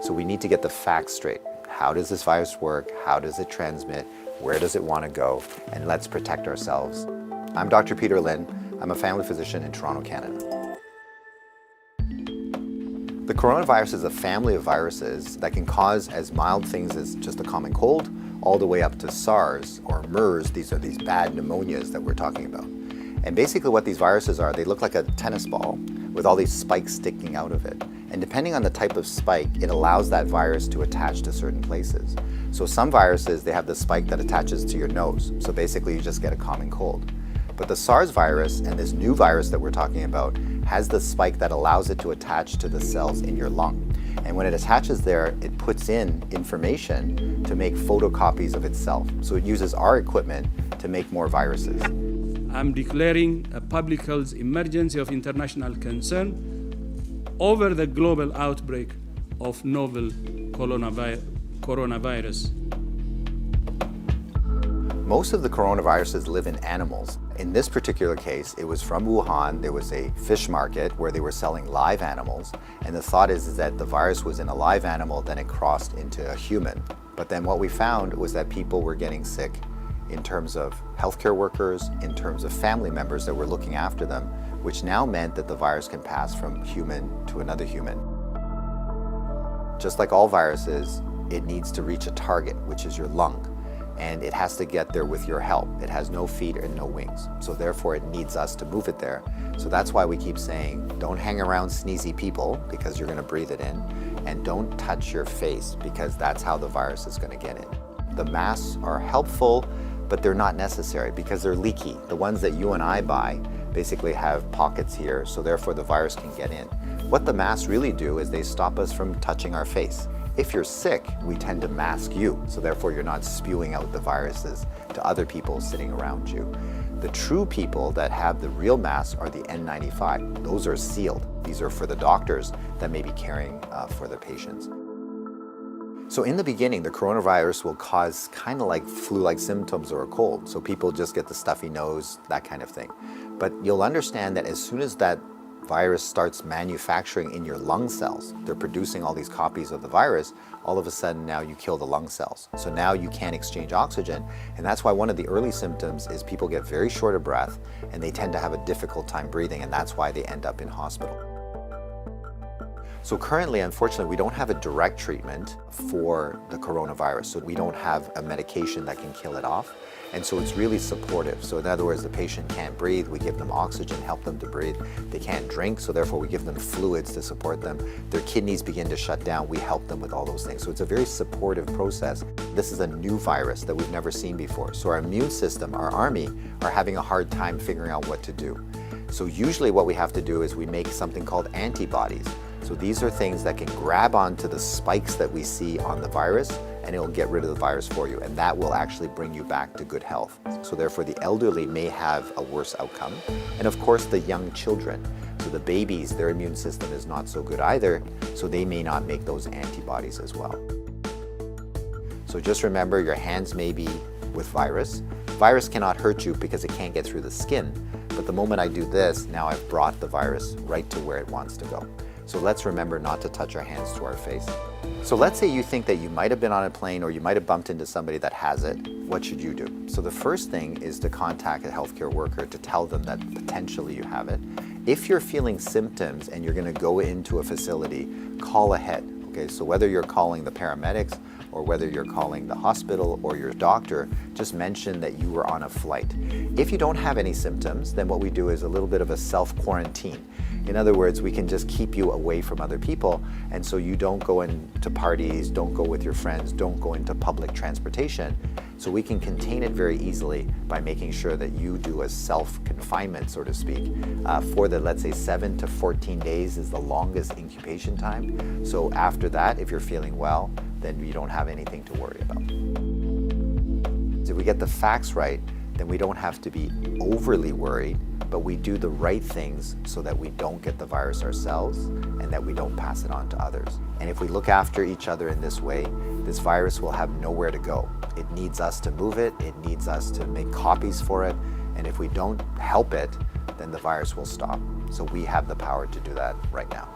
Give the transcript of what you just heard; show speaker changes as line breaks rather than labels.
So we need to get the facts straight. How does this virus work? How does it transmit? Where does it want to go? And let's protect ourselves. I'm Dr. Peter Lin. I'm a family physician in Toronto, Canada. The coronavirus is a family of viruses that can cause as mild things as just a common cold, all the way up to SARS or MERS. These are these bad pneumonias that we're talking about. And basically what these viruses are, they look like a tennis ball with all these spikes sticking out of it. And depending on the type of spike, it allows that virus to attach to certain places. So some viruses, they have the spike that attaches to your nose. So basically you just get a common cold. But the SARS virus and this new virus that we're talking about has the spike that allows it to attach to the cells in your lung. And when it attaches there, it puts in information to make photocopies of itself. So it uses our equipment to make more viruses.
I'm declaring a public health emergency of international concern over the global outbreak of novel coronavirus.
Most of the coronaviruses live in animals. In this particular case, it was from Wuhan. There was a fish market where they were selling live animals. And the thought is that the virus was in a live animal, then it crossed into a human. But then what we found was that people were getting sick in terms of healthcare workers, in terms of family members that were looking after them, which now meant that the virus can pass from human to another human. Just like all viruses, it needs to reach a target, which is your lung. And it has to get there with your help. It has no feet and no wings. So therefore it needs us to move it there. So that's why we keep saying, don't hang around sneezy people because you're gonna breathe it in. And don't touch your face because that's how the virus is gonna get in. The masks are helpful, but they're not necessary because they're leaky. The ones that you and I buy basically have pockets here, so therefore the virus can get in. What the masks really do is they stop us from touching our face. If you're sick, we tend to mask you, so therefore you're not spewing out the viruses to other people sitting around you. The true people that have the real masks are the N95. Those are sealed. These are for the doctors that may be caring for the patients. So in the beginning, the coronavirus will cause kind of like flu-like symptoms or a cold. So people just get the stuffy nose, that kind of thing. But you'll understand that as soon as that virus starts manufacturing in your lung cells, they're producing all these copies of the virus, all of a sudden now you kill the lung cells. So now you can't exchange oxygen. And that's why one of the early symptoms is people get very short of breath and they tend to have a difficult time breathing, and that's why they end up in hospital. So currently, unfortunately, we don't have a direct treatment for the coronavirus. So we don't have a medication that can kill it off. And so it's really supportive. So in other words, the patient can't breathe, we give them oxygen, help them to breathe. They can't drink, so therefore we give them fluids to support them. Their kidneys begin to shut down, we help them with all those things. So it's a very supportive process. This is a new virus that we've never seen before. So our immune system, our army, are having a hard time figuring out what to do. So usually what we have to do is we make something called antibodies. So these are things that can grab onto the spikes that we see on the virus, and it'll get rid of the virus for you, and that will actually bring you back to good health. So therefore the elderly may have a worse outcome, and of course the young children. So the babies, their immune system is not so good either, so they may not make those antibodies as well. So just remember, your hands may be with virus. Virus cannot hurt you because it can't get through the skin, but the moment I do this, now I've brought the virus right to where it wants to go. So let's remember not to touch our hands to our face. So let's say you think that you might have been on a plane or you might have bumped into somebody that has it. What should you do? So the first thing is to contact a healthcare worker to tell them that potentially you have it. If you're feeling symptoms and you're going to go into a facility, call ahead. Okay, so whether you're calling the paramedics or whether you're calling the hospital or your doctor, just mention that you were on a flight. If you don't have any symptoms, then what we do is a little bit of a self-quarantine. In other words, we can just keep you away from other people, and so you don't go into parties, don't go with your friends, don't go into public transportation. So we can contain it very easily by making sure that you do a self-confinement, so to speak, for the, let's say, 7 to 14 days is the longest incubation time. So after that, if you're feeling well, then you don't have anything to worry about. If we get the facts right, then we don't have to be overly worried, but we do the right things so that we don't get the virus ourselves and that we don't pass it on to others. And if we look after each other in this way, this virus will have nowhere to go. It needs us to move it, it needs us to make copies for it, and if we don't help it, then the virus will stop. So we have the power to do that right now.